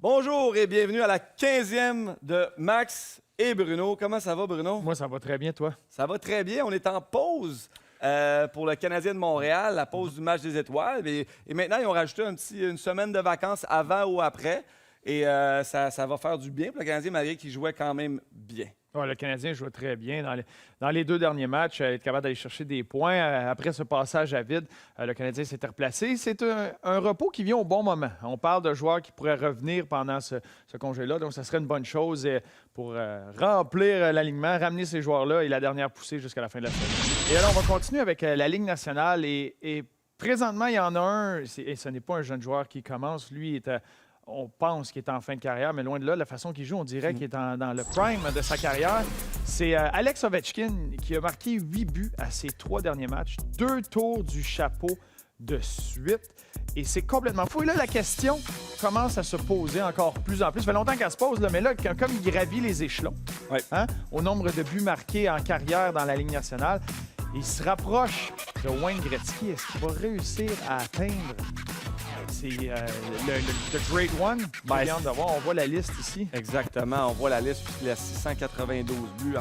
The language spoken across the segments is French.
Bonjour et bienvenue à la 15e de Max et Bruno. Comment ça va, Bruno? Moi, ça va très bien, toi. Ça va très bien. On est en pause pour le Canadien de Montréal, la pause du match des étoiles. Et maintenant, ils ont rajouté une semaine de vacances avant ou après. Et ça va faire du bien pour le Canadien, malgré qu'il jouait quand même bien. Ouais, le Canadien joue très bien dans les deux derniers matchs, être capable d'aller chercher des points. Après ce passage à vide, le Canadien s'était replacé. C'est un repos qui vient au bon moment. On parle de joueurs qui pourraient revenir pendant ce congé-là, donc ça serait une bonne chose pour remplir l'alignement, ramener ces joueurs-là et la dernière poussée jusqu'à la fin de la saison. Et alors, on va continuer avec la Ligue nationale. Et présentement, il y en a un, et ce n'est pas un jeune joueur qui commence. Lui, on pense qu'il est en fin de carrière, mais loin de là, la façon qu'il joue, on dirait qu'il est dans le prime de sa carrière. C'est Alex Ovechkin qui a marqué 8 buts à ses 3 derniers matchs, 2 tours du chapeau de suite. Et c'est complètement fou. Et là, la question commence à se poser encore plus en plus. Ça fait longtemps qu'elle se pose, là, mais là, comme il gravit les échelons, au nombre de buts marqués en carrière dans la Ligue nationale, il se rapproche de Wayne Gretzky. Est-ce qu'il va réussir à atteindre... C'est le Great One. On voit la liste ici. Exactement. On voit la liste. Il a 692 buts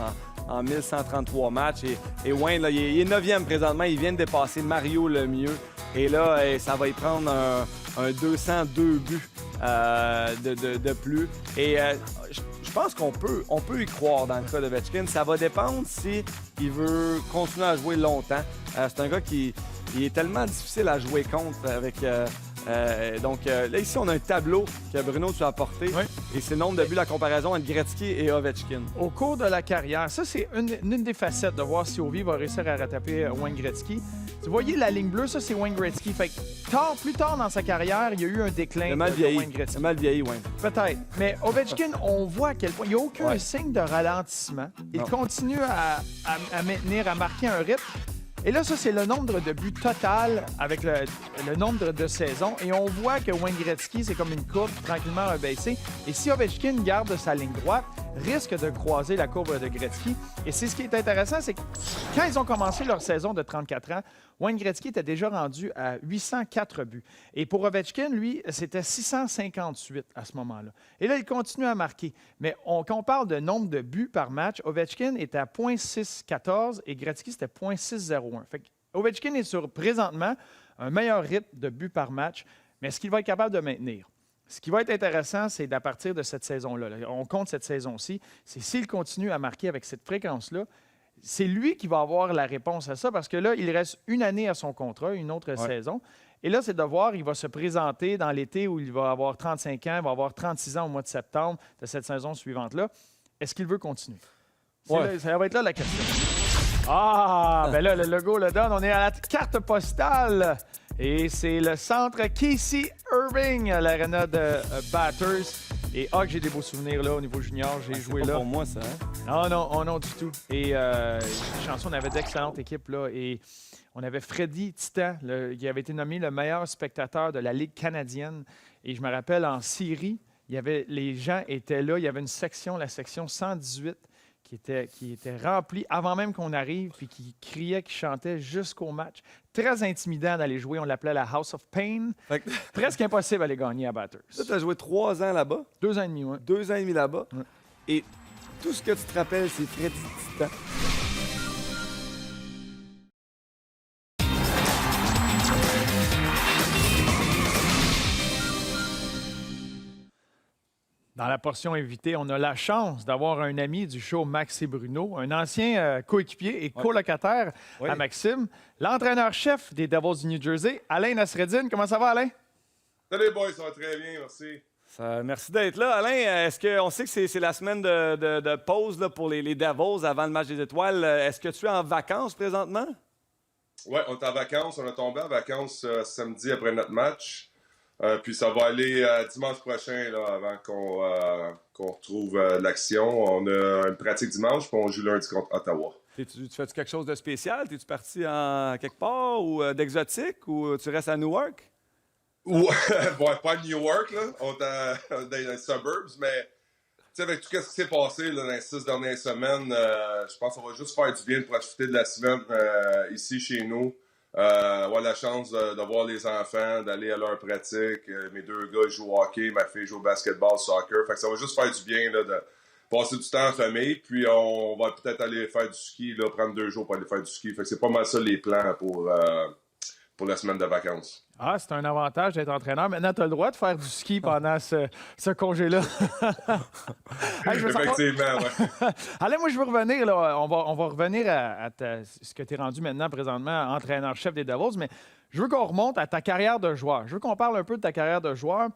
en 1133 matchs. Et Wayne, là, il est 9e présentement. Il vient de dépasser Mario Lemieux. Et là, ça va y prendre un 202 buts de plus. Et je pense qu'on peut y croire dans le cas de Ovechkin. Ça va dépendre s'il veut continuer à jouer longtemps. C'est un gars qui est tellement difficile à jouer contre avec... Donc là, ici, on a un tableau que Bruno tu as apporté. Oui. Et c'est le nombre de buts, la comparaison entre Gretzky et Ovechkin. Au cours de la carrière, ça, c'est une des facettes de voir si Ovi va réussir à rattraper Wayne Gretzky. Vous voyez la ligne bleue, ça, c'est Wayne Gretzky. Fait que plus tard dans sa carrière, il y a eu un déclin de Wayne Gretzky. Il a mal vieilli, Wayne. Peut-être. Mais Ovechkin, on voit à quel point. Il n'y a aucun signe de ralentissement. Il continue à maintenir, à marquer un rythme. Et là, ça, c'est le nombre de buts total avec le nombre de saisons. Et on voit que Wayne Gretzky, c'est comme une courbe tranquillement abaissée. Et si Ovechkin garde sa ligne droite, risque de croiser la courbe de Gretzky. Et c'est ce qui est intéressant, c'est que quand ils ont commencé leur saison de 34 ans, Wayne Gretzky était déjà rendu à 804 buts. Et pour Ovechkin, lui, c'était 658 à ce moment-là. Et là, il continue à marquer. Mais quand on parle de nombre de buts par match, Ovechkin est à 0.614 et Gretzky, c'était 0.601. Fait que Ovechkin est sur, présentement, un meilleur rythme de buts par match, mais est-ce qu'il va être capable de maintenir? Ce qui va être intéressant, c'est d'à partir de cette saison-là, on compte cette saison-ci, c'est s'il continue à marquer avec cette fréquence-là, c'est lui qui va avoir la réponse à ça parce que là, il reste une année à son contrat, une autre saison. Et là, c'est de voir, il va se présenter dans l'été où il va avoir 35 ans, il va avoir 36 ans au mois de septembre de cette saison suivante-là. Est-ce qu'il veut continuer? Là, ça va être là la question. Ben là, le logo le donne. On est à la carte postale. Et c'est le centre Casey Irving, à l'aréna de Batters. Et que j'ai des beaux souvenirs là au niveau junior. J'ai joué là. C'est là. pour moi, ça. Hein? Non, du tout. Et chanson, on avait d'excellentes équipes là. Et on avait Freddy Titan, qui avait été nommé le meilleur spectateur de la Ligue canadienne. Et je me rappelle, en Syrie, les gens étaient là. Il y avait une section, la section 118, qui était remplie avant même qu'on arrive, puis qui criait, qui chantait jusqu'au match. Très intimidant d'aller jouer. On l'appelait la House of Pain. Presque impossible d'aller gagner à Batters. Tu as joué 3 ans là-bas. 2 ans et demi, oui. 2 ans et demi là-bas. Ouais. Et tout ce que tu te rappelles, c'est Freddy Titan. Dans la portion invitée, on a la chance d'avoir un ami du show Max et Bruno, un ancien coéquipier et colocataire à Maxime, l'entraîneur-chef des Devils du New Jersey, Alain Nasreddine. Comment ça va, Alain? Salut, boys, ça va très bien, merci. Merci d'être là. Alain, on sait que c'est la semaine de pause là, pour les Devils avant le match des étoiles. Est-ce que tu es en vacances présentement? Oui, on est en vacances. On a tombé en vacances samedi après notre match. Puis ça va aller dimanche prochain, là, avant qu'on retrouve l'action. On a une pratique dimanche, puis on joue lundi contre Ottawa. Tu fais-tu quelque chose de spécial? Es-tu parti en quelque part ou d'exotique ou tu restes à Newark? Bon, pas à Newark, là. On est dans les suburbs, mais avec tout ce qui s'est passé là, dans les 6 dernières semaines, je pense qu'on va juste faire du bien de profiter de la semaine ici chez nous. avoir la chance de voir les enfants, d'aller à leur pratique. Mes 2 gars jouent au hockey, ma fille joue au basketball, soccer. Fait que ça va juste faire du bien là, de passer du temps en famille. Puis on va peut-être aller faire du ski, là, prendre 2 jours pour aller faire du ski. Fait que c'est pas mal ça les plans pour la semaine de vacances. Ah, c'est un avantage d'être entraîneur. Maintenant, tu as le droit de faire du ski pendant ce congé-là. Hey, Effectivement, oui. Alain, moi, je veux revenir. Là, on va revenir à ce que tu es rendu maintenant, présentement, entraîneur-chef des Devils. Mais je veux qu'on remonte à ta carrière de joueur. Je veux qu'on parle un peu de ta carrière de joueur.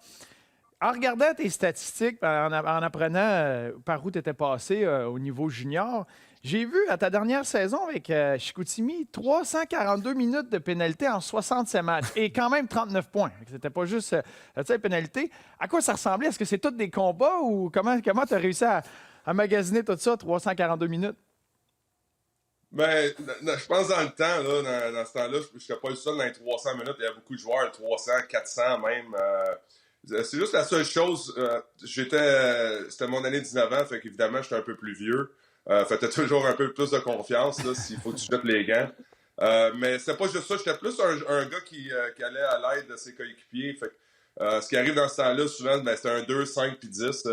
En regardant tes statistiques, en apprenant par où tu étais passé au niveau junior, j'ai vu à ta dernière saison avec Chicoutimi 342 minutes de pénalité en 67 matchs et quand même 39 points. C'était pas juste pénalité. À quoi ça ressemblait? Est-ce que c'est tous des combats ou comment tu as réussi à magasiner tout ça, 342 minutes? Ben, je pense dans le temps, là, dans ce temps-là, je n'étais pas le seul dans les 300 minutes. Il y a beaucoup de joueurs, 300, 400 même. C'est juste la seule chose. C'était mon année de 19 ans, fait qu'évidemment, j'étais un peu plus vieux. Fait que t'as toujours un peu plus de confiance là, s'il faut que tu jettes les gants. Mais c'était pas juste ça. J'étais plus un gars qui allait à l'aide de ses coéquipiers. Fait que, ce qui arrive dans ce temps-là, souvent, ben, c'était un 2, 5 puis 10.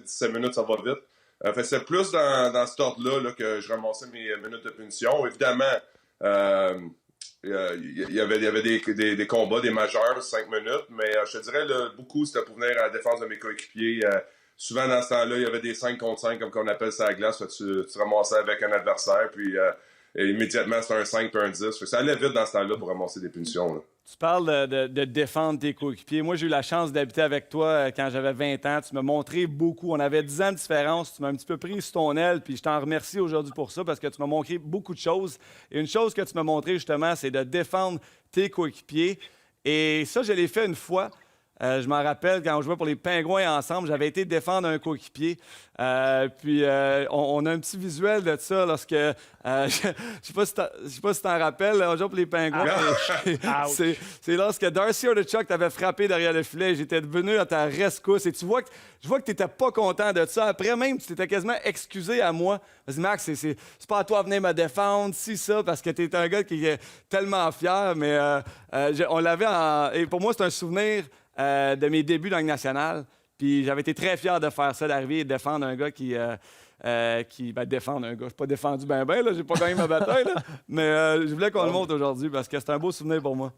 17 minutes, ça va vite. Fait que c'est plus dans cet ordre-là là, que je ramassais mes minutes de punition. Évidemment, il y avait des combats, des majeurs, 5 minutes, mais je te dirais, là, beaucoup, c'était pour venir à la défense de mes coéquipiers. Souvent, dans ce temps-là, il y avait des 5 contre 5, comme on appelle ça à la glace. Tu ramassais avec un adversaire, puis et immédiatement, c'était un 5 puis un 10. Ça allait vite dans ce temps-là pour ramasser des punitions. Là. Tu parles de défendre tes coéquipiers. Moi, j'ai eu la chance d'habiter avec toi quand j'avais 20 ans. Tu m'as montré beaucoup. On avait 10 ans de différence. Tu m'as un petit peu pris sur ton aile, puis je t'en remercie aujourd'hui pour ça parce que tu m'as montré beaucoup de choses. Et une chose que tu m'as montré, justement, c'est de défendre tes coéquipiers. Et ça, je l'ai fait une fois. Je m'en rappelle, quand on jouait pour les Pingouins ensemble, j'avais été défendre un coéquipier. Puis on a un petit visuel de ça lorsque... je sais pas si t'en rappelles, on joue pour les Pingouins. C'est lorsque Darcy Ordechuk t'avait frappé derrière le filet. J'étais venu à ta rescousse et je vois que t'étais pas content de ça. Après même, tu t'étais quasiment excusé à moi. Vas-y, Max, c'est pas à toi de venir me défendre, si ça, parce que t'es un gars qui est tellement fier. Mais on l'avait en... Et pour moi, c'est un souvenir... de mes débuts dans la Ligue nationale. Puis j'avais été très fier de faire ça, d'arriver et de défendre un gars qui défendre un gars. Je suis pas défendu là, j'ai pas gagné ma bataille, là. Mais je voulais qu'on le montre aujourd'hui parce que c'est un beau souvenir pour moi.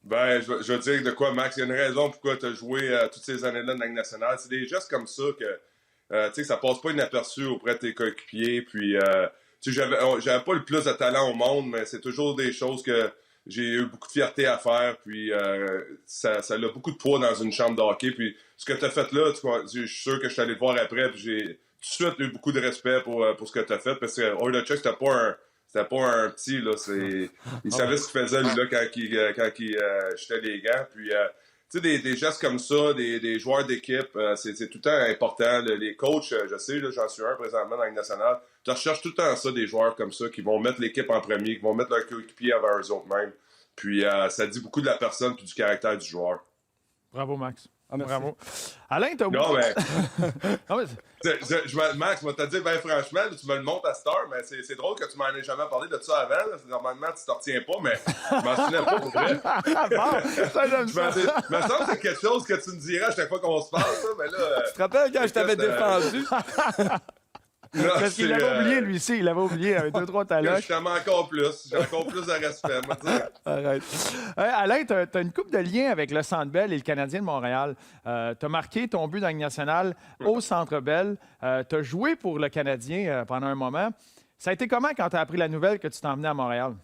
Ben, je veux dire de quoi, Max. Il y a une raison pourquoi tu as joué toutes ces années-là dans la Ligue nationale. C'est des gestes comme ça que tu sais, ça passe pas inaperçu auprès de tes coéquipiers. Puis, tu sais, j'avais pas le plus de talent au monde, mais c'est toujours des choses que j'ai eu beaucoup de fierté à faire, puis ça a beaucoup de poids dans une chambre de hockey. Puis ce que tu as fait là, je suis sûr que je suis allé te voir après, puis j'ai tout de suite eu beaucoup de respect pour ce que tu as fait, parce que Ordechuk, c'était pas un petit, là. Il savait ce qu'il faisait, lui, là, quand il jetait les gants. Puis, tu sais, des gestes comme ça, des joueurs d'équipe, c'est tout le temps important. Les coachs, je sais, là, j'en suis un présentement dans la Ligue nationale, tu recherches tout le temps ça, des joueurs comme ça, qui vont mettre l'équipe en premier, qui vont mettre leur coéquipier avant eux autres mêmes. Puis ça dit beaucoup de la personne et du caractère du joueur. Bravo, Max. Ah, bravo. Alain, t'as oublié... Non, mais... Non, mais... Max, moi, t'as dit, ben franchement, tu me le montres à cette heure, mais c'est drôle que tu m'en aies jamais parlé de ça avant. Là. Normalement, tu t'en retiens pas, mais je m'en souviens pas pour vrai. Bon, ça, j'aime ça. Me semble que c'est quelque chose que tu me dirais à chaque fois qu'on se parle, ça, mais là... Tu te rappelles quand je t'avais défendu? Là, parce qu'il l'avait oublié, lui aussi. Il l'avait oublié avec 2-3 talents. Je t'aime encore plus. J'ai encore plus de respect, moi, dire. Arrête. Alain, tu as une couple de liens avec le Centre Bell et le Canadien de Montréal. Tu as marqué ton but dans la Ligue nationale au Centre Bell. Tu as joué pour le Canadien pendant un moment. Ça a été comment quand tu as appris la nouvelle que tu t'en venais à Montréal?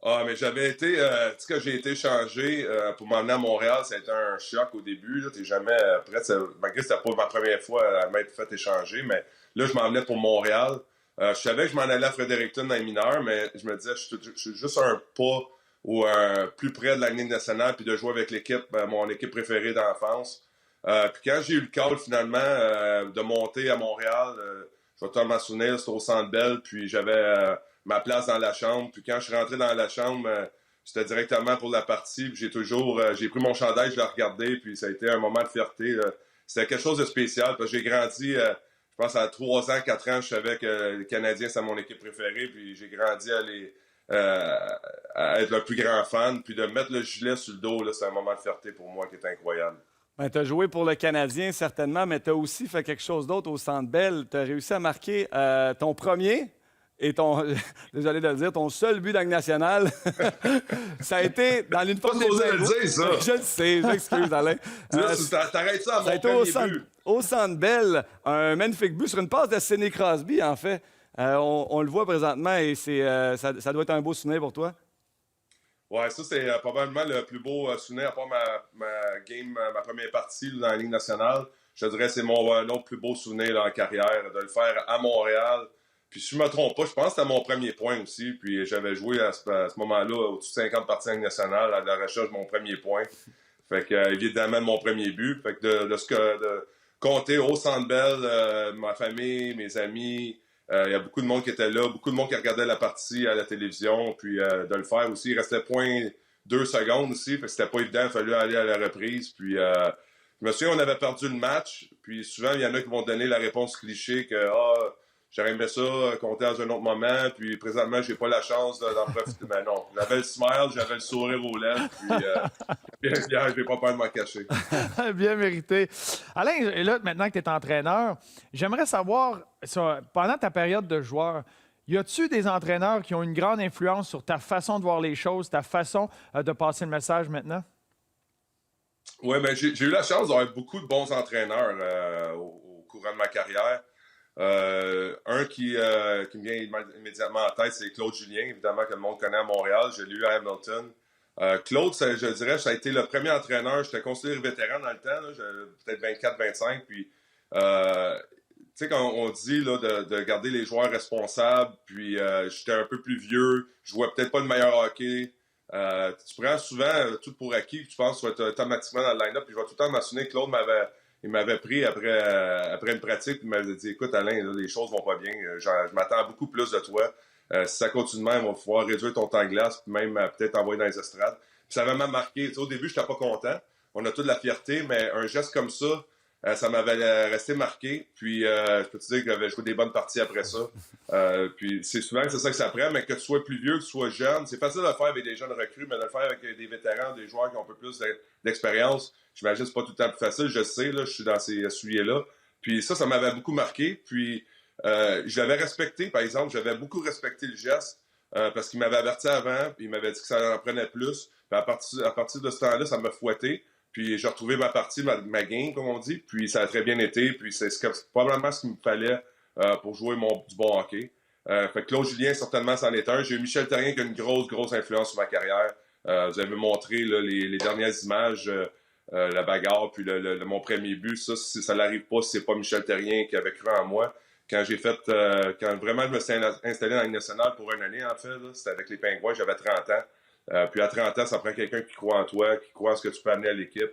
Ah, mais j'avais été... tu sais, que j'ai été changé pour m'emmener à Montréal, ça a été un choc au début. T'es jamais prêt. Malgré que c'était pas ma première fois à m'être fait échanger, mais là, je m'emmenais pour Montréal. Je savais que je m'en allais à Fredericton dans les mineurs, mais je me disais, je suis juste un pas ou plus près de la Ligue nationale puis de jouer avec l'équipe, mon équipe préférée d'enfance. Puis quand j'ai eu le call, finalement, de monter à Montréal, je vais t'en souvenir, c'était au Centre Bell, puis j'avais... ma place dans la chambre. Puis quand je suis rentré dans la chambre, c'était directement pour la partie. Puis j'ai pris mon chandail, je l'ai regardé, puis ça a été un moment de fierté. C'était quelque chose de spécial, parce que j'ai grandi, je pense à 3 ans, 4 ans, je savais que les Canadiens, c'est mon équipe préférée, puis j'ai grandi à être le plus grand fan. Puis de mettre le gilet sur le dos, là, c'est un moment de fierté pour moi qui est incroyable. Ben, tu as joué pour le Canadien, certainement, mais tu as aussi fait quelque chose d'autre au Centre Bell. Tu as réussi à marquer ton premier et ton, désolé de le dire, ton seul but dans la Ligue nationale. Ça a été dans l'uniforme des Pingouins. Le dire, ça. Je le sais, j'excuse, Alain. T'arrêtes ça à mon premier but. Au Centre Bell, un magnifique but sur une passe de Sidney Crosby, en fait. On le voit présentement et ça doit être un beau souvenir pour toi. Ouais, ça, c'est probablement le plus beau souvenir, à part ma première partie là, dans la Ligue nationale. Je te dirais que c'est mon autre plus beau souvenir là, en carrière, de le faire à Montréal. Puis si je me trompe pas, je pense que c'était mon premier point aussi. Puis j'avais joué à ce moment-là au-dessus de 50 parties en Ligue nationale à la recherche de mon premier point. Fait que, évidemment, de mon premier but. Fait que de compter au Centre Bell, ma famille, mes amis... Il y a beaucoup de monde qui était là, beaucoup de monde qui regardait la partie à la télévision, puis de le faire aussi. Il restait 0,2 secondes aussi, fait que c'était pas évident, il fallait aller à la reprise. Puis je me souviens, on avait perdu le match, puis souvent, il y en a qui vont donner la réponse cliché que j'aurais aimé ça, compter dans un autre moment, puis présentement, j'ai pas la chance d'en profiter. Mais non, j'avais le smile, j'avais le sourire aux lèvres, puis je vais pas peur de m'en cacher. Bien mérité. Alain, et là, maintenant que tu es entraîneur, j'aimerais savoir, pendant ta période de joueur, y a-tu des entraîneurs qui ont une grande influence sur ta façon de voir les choses, ta façon de passer le message maintenant? Oui, mais j'ai eu la chance d'avoir beaucoup de bons entraîneurs au courant de ma carrière. Un qui me vient immédiatement en tête, c'est Claude Julien, évidemment, que le monde connaît à Montréal. Je l'ai eu à Hamilton. Claude, je dirais, ça a été le premier entraîneur. J'étais considéré vétéran dans le temps, peut-être 24-25. Puis, tu sais, quand on dit là, de garder les joueurs responsables, puis j'étais un peu plus vieux, je jouais peut-être pas le meilleur hockey. Tu prends souvent tout pour acquis, puis tu penses que tu vas être automatiquement dans le line-up. Puis je vais tout le temps mentionner que Claude m'avait pris après une pratique, puis il m'avait dit « Écoute, Alain, là, les choses vont pas bien. Je m'attends à beaucoup plus de toi. Si ça continue de même, on va pouvoir réduire ton temps de glace, puis même peut-être t'envoyer dans les estrades. » Puis ça m'a même marqué. Tu sais, au début, je n'étais pas content. On a toute la fierté, mais un geste comme ça, ça m'avait resté marqué. Puis je peux te dire que j'avais joué des bonnes parties après ça. Puis c'est souvent que c'est ça que ça prend, mais que tu sois plus vieux, que tu sois jeune. C'est facile de le faire avec des jeunes recrues, mais de le faire avec des vétérans, des joueurs qui ont un peu plus d'expérience, j'imagine que c'est pas tout le temps plus facile. Je sais, là, je suis dans ces souliers-là. Puis ça m'avait beaucoup marqué. Puis je l'avais respecté, par exemple. J'avais beaucoup respecté le geste parce qu'il m'avait averti avant, puis il m'avait dit que ça en prenait plus. Puis à partir de ce temps-là, ça m'a fouetté. Puis j'ai retrouvé ma partie, ma game, comme on dit. Puis ça a très bien été. Puis c'est probablement ce qu'il me fallait pour jouer du bon hockey. Fait que Claude Julien, certainement, c'en est un. J'ai eu Michel Therrien qui a une grosse influence sur ma carrière. Vous avez montré là, les dernières images, la bagarre, puis mon premier but. Ça n'arrive pas si c'est pas Michel Therrien qui avait cru en moi. Quand vraiment je me suis installé dans la Ligue nationale pour une année, en fait, c'était avec les Pingouins, j'avais 30 ans. Puis à 30 ans, ça prend quelqu'un qui croit en toi, qui croit en ce que tu peux amener à l'équipe.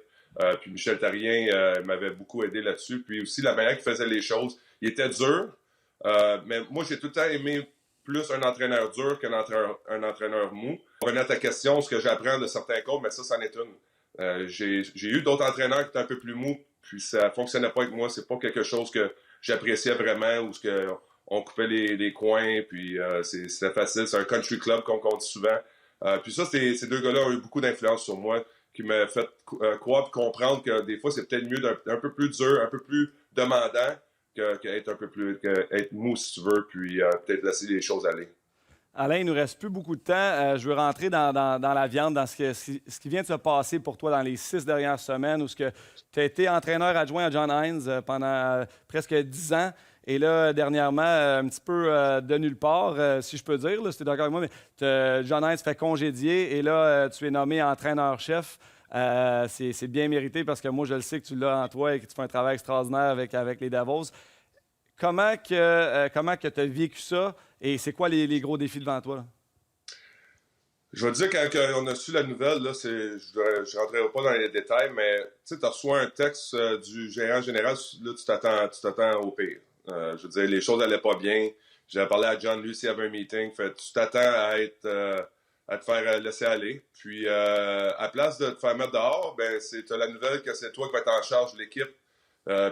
Puis Michel Therrien m'avait beaucoup aidé là-dessus. Puis aussi, la manière qu'il faisait les choses, il était dur. Mais moi, j'ai tout le temps aimé plus un entraîneur dur qu'un entraîneur mou. Pour revenir à ta question, ce que j'apprends de certains coachs, mais ça, c'en est une. J'ai eu d'autres entraîneurs qui étaient un peu plus mous, puis ça fonctionnait pas avec moi. C'est pas quelque chose que j'appréciais vraiment, ou on coupait les coins, puis c'était facile. C'est un country club qu'on dit souvent. Puis ça, ces deux gars-là ont eu beaucoup d'influence sur moi, qui m'a fait croire et comprendre que des fois, c'est peut-être mieux d'un peu plus dur, un peu plus demandant qu'être un peu plus être mou, si tu veux, puis peut-être laisser les choses aller. Alain, il ne nous reste plus beaucoup de temps. Je veux rentrer dans la viande, dans ce qui vient de se passer pour toi dans les 6 dernières semaines, où tu as été entraîneur adjoint à John Hines pendant presque 10 ans. Et là, dernièrement, un petit peu de nulle part, si je peux dire, là, si tu es d'accord avec moi, mais John Hines fait congédier et là, tu es nommé entraîneur-chef. C'est bien mérité parce que moi, je le sais que tu l'as en toi et que tu fais un travail extraordinaire avec les Davos. Comment que tu as vécu ça et c'est quoi les gros défis devant toi? Là? Je vais te dire, quand on a su la nouvelle, là, je ne rentrerai pas dans les détails, mais tu reçois un texte du gérant général, là, tu t'attends au pire. Je veux dire, les choses n'allaient pas bien. J'avais parlé à John, lui, s'il y avait un meeting. Fait, tu t'attends à te faire laisser aller. Puis, à place de te faire mettre dehors, ben, tu as la nouvelle que c'est toi qui vas être en charge de l'équipe.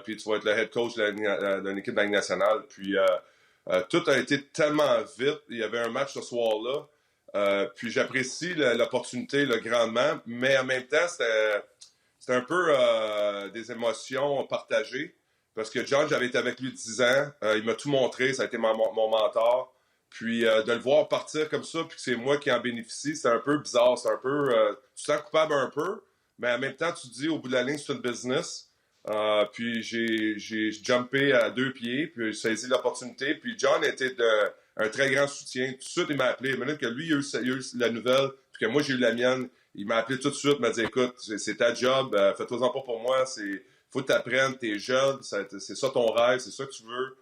Puis, tu vas être le head coach d'une équipe de la Ligue nationale. Puis, tout a été tellement vite. Il y avait un match ce soir-là. Puis j'apprécie l'opportunité grandement, mais en même temps, c'était un peu des émotions partagées. Parce que John, j'avais été avec lui 10 ans. Il m'a tout montré. Ça a été mon mentor. Puis de le voir partir comme ça, puis que c'est moi qui en bénéficie, c'est un peu bizarre. C'est un peu... tu te sens coupable un peu, mais en même temps, tu te dis, au bout de la ligne, c'est une business. Puis j'ai jumpé à 2 pieds, puis j'ai saisi l'opportunité. Puis John était un très grand soutien. Tout de suite, il m'a appelé. La minute que lui, il a eu la nouvelle, puis que moi, j'ai eu la mienne, il m'a appelé tout de suite, il m'a dit, écoute, c'est ta job, fais-toi-en pas pour moi, faut que tu apprennes, t'es jeune, c'est ça ton rêve, c'est ça que tu veux.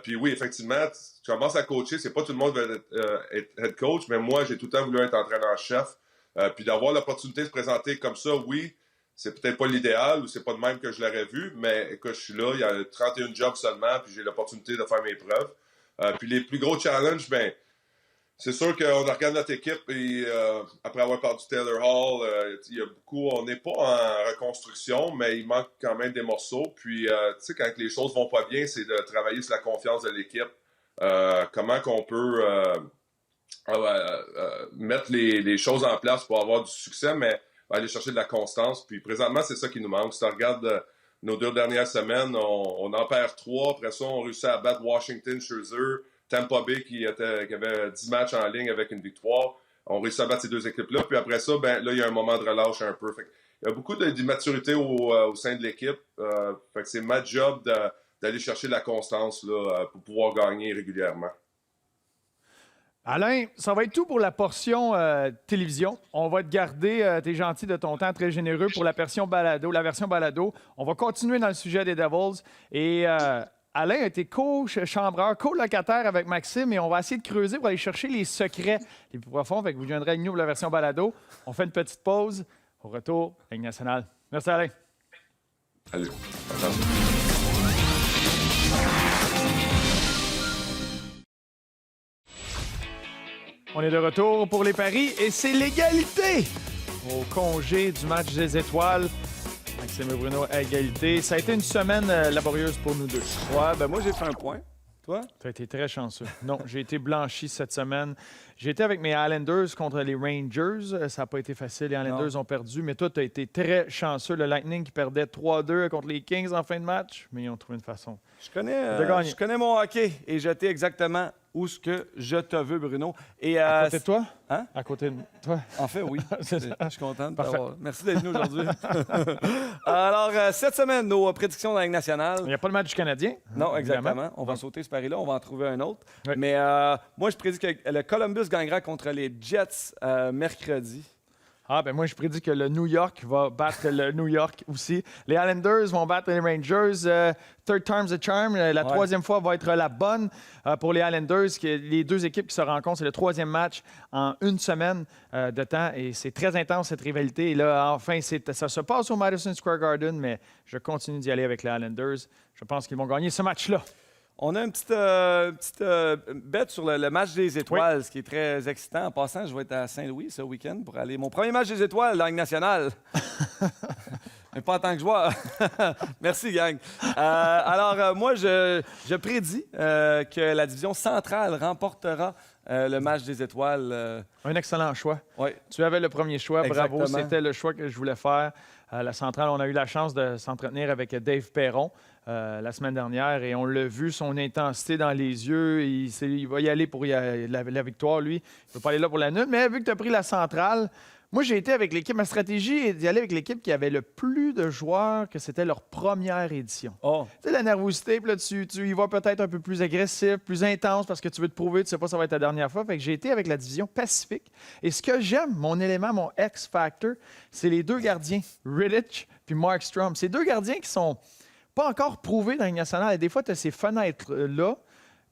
Puis oui, effectivement, tu commences à coacher, c'est pas tout le monde veut être head coach, mais moi, j'ai tout le temps voulu être entraîneur-chef. Puis d'avoir l'opportunité de se présenter comme ça, oui, c'est peut-être pas l'idéal ou c'est pas de même que je l'aurais vu, mais écoute, je suis là, il y a 31 jobs seulement, puis j'ai l'opportunité de faire mes preuves. Puis les plus gros challenges, ben, c'est sûr qu'on regarde notre équipe et après avoir perdu Taylor Hall, il y a beaucoup, on n'est pas en reconstruction, mais il manque quand même des morceaux. Puis, tu sais, quand les choses vont pas bien, c'est de travailler sur la confiance de l'équipe. Comment qu'on peut mettre les choses en place pour avoir du succès, mais aller chercher de la constance. Puis présentement, c'est ça qui nous manque. Si tu regardes nos 2 dernières semaines, on en perd 3. Après ça, on réussit à battre Washington chez eux. Tampa Bay qui avait 10 matchs en ligne avec une victoire. On réussit à battre ces 2 équipes-là. Puis après ça, ben là, il y a un moment de relâche un peu. Fait il y a beaucoup d'immaturité au sein de l'équipe. Fait que c'est ma job d'aller chercher la constance là, pour pouvoir gagner régulièrement. Alain, ça va être tout pour la portion télévision. On va te garder, t'es gentil de ton temps, très généreux pour la version balado. On va continuer dans le sujet des Devils. Et Alain a été co-chambreur, co-locataire avec Maxime et on va essayer de creuser pour aller chercher les secrets les plus profonds. Fait que vous viendrez avec nous pour la version balado. On fait une petite pause. Au retour, Ligue nationale. Merci Alain. Salut. On est de retour pour les paris et c'est l'égalité au congé du match des étoiles. Maxime et Bruno à égalité. Ça a été une semaine laborieuse pour nous deux. Ouais, ben moi, j'ai fait un point. Toi? Tu as été très chanceux. Non, j'ai été blanchi cette semaine. J'ai été avec mes Islanders contre les Rangers. Ça n'a pas été facile. Les Islanders ont perdu, mais toi, tu as été très chanceux. Le Lightning qui perdait 3-2 contre les Kings en fin de match, mais ils ont trouvé une façon de gagner. Je connais mon hockey et je sais exactement où ce que je te veux, Bruno. Et, à côté de toi? Hein? À côté de toi? En fait, oui. C'est ça. Je suis content de t'avoir. Merci d'être venu aujourd'hui. Alors, cette semaine, nos prédictions dans la Ligue nationale. Il n'y a pas le match du Canadien. Non, exactement. On va sauter ce pari-là. On va en trouver un autre. Oui. Mais moi, je prédis que le Columbus gagnera contre les Jets mercredi. Ah, ben moi, je prédis que le New York va battre le New York aussi. Les Islanders vont battre les Rangers. Third time's a charm. La troisième fois va être la bonne pour les Islanders. Les 2 équipes qui se rencontrent, c'est le 3e match en une semaine de temps. Et c'est très intense, cette rivalité. Et là, enfin, ça se passe au Madison Square Garden, mais je continue d'y aller avec les Islanders. Je pense qu'ils vont gagner ce match-là. On a une petite bête sur le match des étoiles, ce qui est très excitant. En passant, je vais être à Saint-Louis ce week-end pour aller. Mon premier match des étoiles dans la Ligue nationale. Mais pas en tant que joueur. Merci, gang. Alors, moi, je prédis que la division centrale remportera le match des étoiles. Un excellent choix. Oui. Tu avais le premier choix. Exactement. Bravo. C'était le choix que je voulais faire. La centrale, on a eu la chance de s'entretenir avec Dave Perron la semaine dernière et on l'a vu, son intensité dans les yeux. Il va y aller pour la victoire, lui. Il ne veut pas aller là pour la nulle. Mais vu que tu as pris la centrale, moi, j'ai été avec l'équipe. Ma stratégie est d'y aller avec l'équipe qui avait le plus de joueurs que c'était leur première édition. Oh. Tu sais, la nervosité, puis là, tu y vas peut-être un peu plus agressif, plus intense parce que tu veux te prouver, tu sais pas si ça va être ta dernière fois. Fait que j'ai été avec la division Pacifique. Et ce que j'aime, mon élément, mon X-Factor, c'est les 2 gardiens, Rittich puis Markstrom. Ces 2 gardiens qui sont pas encore prouvés dans la Ligue nationale. Et des fois, tu as ces fenêtres-là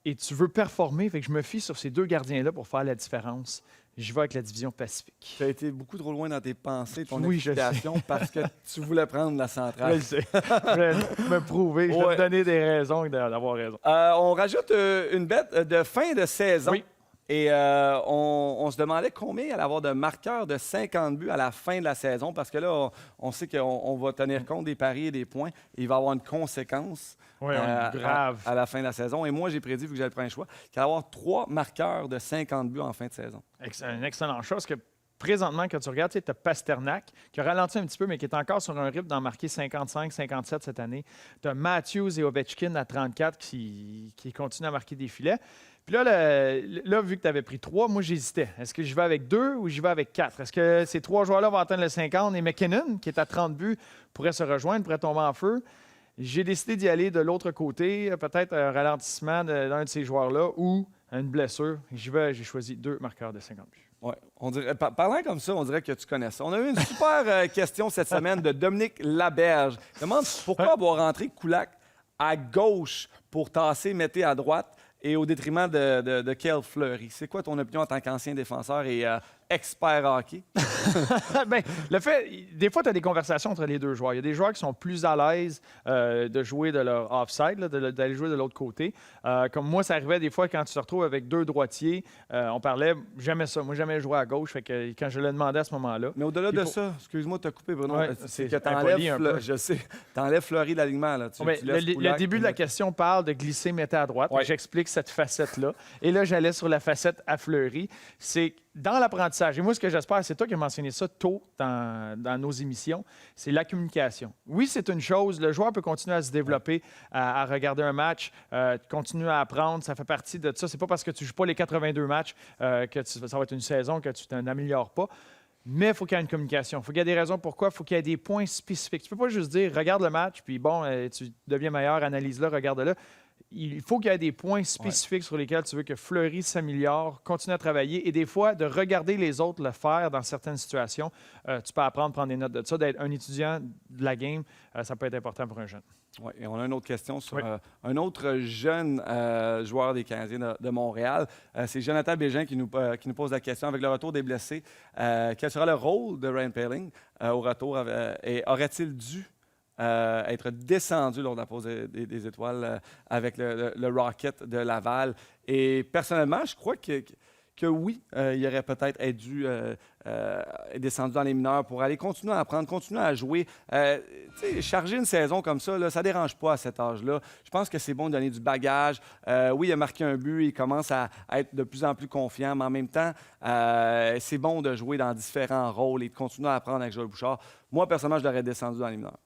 et tu veux performer. Fait que je me fie sur ces 2 gardiens-là pour faire la différence. Je vais avec la division Pacifique. Tu as été beaucoup trop loin dans tes pensées, ton Oui, explication, parce que tu voulais prendre la centrale. Je le sais. Je vais me prouver. Je vais te donner des raisons d'avoir raison. On rajoute une bête de fin de saison. Oui. Et on se demandait combien il allait avoir de marqueurs de 50 buts à la fin de la saison, parce que là, on sait qu'on va tenir compte des paris et des points. Et il va y avoir une conséquence grave à la fin de la saison. Et moi, j'ai prédit, vu que j'avais pris un choix, qu'il allait y avoir 3 marqueurs de 50 buts en fin de saison. Une excellente chose que présentement, quand tu regardes, tu as Pasternak qui a ralenti un petit peu, mais qui est encore sur un rythme d'en marquer 55, 57 cette année. Tu as Matthews et Ovechkin à 34 qui continuent à marquer des filets. Puis là, vu que tu avais pris 3, moi, j'hésitais. Est-ce que je vais avec 2 ou j'y vais avec 4? Est-ce que ces 3 joueurs-là vont atteindre le 50? Et McKinnon, qui est à 30 buts, pourrait se rejoindre, pourrait tomber en feu. J'ai décidé d'y aller de l'autre côté, peut-être un ralentissement d'un de ces joueurs-là ou une blessure. J'ai choisi 2 marqueurs de 50 buts. Ouais, on dirait, parlant comme ça, on dirait que tu connais ça. On a eu une super question cette semaine de Dominique Laberge. Il demande pourquoi avoir rentré Kulak à gauche pour tasser Mété à droite et au détriment de Kale Fleury. C'est quoi ton opinion en tant qu'ancien défenseur et expert hockey? Bien, le fait, des fois, tu as des conversations entre les deux joueurs. Il y a des joueurs qui sont plus à l'aise de jouer de leur offside, d'aller jouer de l'autre côté. Comme moi, ça arrivait des fois quand tu te retrouves avec 2 droitiers. On parlait, j'aimais ça. Moi, jamais joué à gauche. Fait que quand je le demandais à ce moment-là. Mais au-delà de ça, excuse-moi de te couper, Bruno, ouais, c'est que t'enlèves Fleury de l'alignement. Là. Le début de la question parle de glisser Mété à droite. Ouais. J'explique cette facette-là. Et là, j'allais sur la facette à Fleury. C'est dans l'apprentissage. Et moi, ce que j'espère, c'est toi qui as mentionné ça tôt dans nos émissions, c'est la communication. Oui, c'est une chose. Le joueur peut continuer à se développer, à regarder un match, continuer à apprendre. Ça fait partie de ça. C'est pas parce que tu joues pas les 82 matchs que ça va être une saison que tu n'améliores pas. Mais il faut qu'il y ait une communication. Il faut qu'il y ait des raisons pourquoi. Il faut qu'il y ait des points spécifiques. Tu peux pas juste dire, regarde le match, puis bon, tu deviens meilleur, analyse-le, regarde-le. Il faut qu'il y ait des points spécifiques sur lesquels tu veux que Fleury s'améliore, continue à travailler et des fois, de regarder les autres le faire dans certaines situations. Tu peux apprendre, prendre des notes de ça. D'être un étudiant de la game, ça peut être important pour un jeune. Oui, et on a une autre question sur un autre jeune joueur des Canadiens de Montréal. C'est Jonathan Bégin qui nous pose la question. Avec le retour des blessés, quel sera le rôle de Ryan Poehling au retour et aurait-il dû être descendu lors de la pause des étoiles avec le Rocket de Laval? Et personnellement, je crois que oui, il aurait peut-être dû descendu dans les mineurs pour aller continuer à apprendre, continuer à jouer. Charger une saison comme ça, là, ça ne dérange pas à cet âge-là. Je pense que c'est bon de donner du bagage. Oui, il a marqué un but, il commence à être de plus en plus confiant, mais en même temps, c'est bon de jouer dans différents rôles et de continuer à apprendre avec Joël Bouchard. Moi, personnellement, je l'aurais descendu dans les mineurs.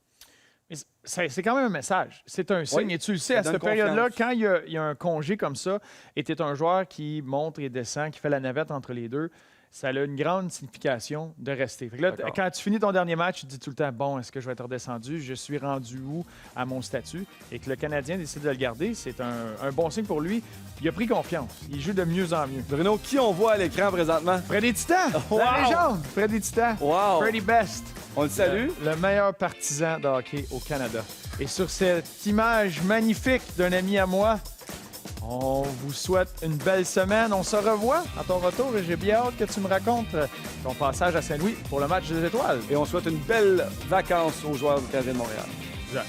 C'est quand même un message. C'est un signe. Oui, et tu le sais, à cette période-là, quand il y a un congé comme ça, et tu es un joueur qui monte et descend, qui fait la navette entre les deux, ça a une grande signification de rester. Fait que là, quand tu finis ton dernier match, tu te dis tout le temps, bon, est-ce que je vais être redescendu? Je suis rendu où à mon statut? Et que le Canadien décide de le garder, c'est un bon signe pour lui. Il a pris confiance. Il joue de mieux en mieux. Bruno, qui on voit à l'écran présentement? Freddy Titan! Wow! La légende! Freddy Titan! Wow! Freddy Best! On le salue. Le meilleur partisan de hockey au Canada. Et sur cette image magnifique d'un ami à moi, on vous souhaite une belle semaine. On se revoit à ton retour et j'ai bien hâte que tu me racontes ton passage à Saint-Louis pour le match des étoiles. Et on souhaite une belle vacances aux joueurs du Canadien de Montréal. Exact.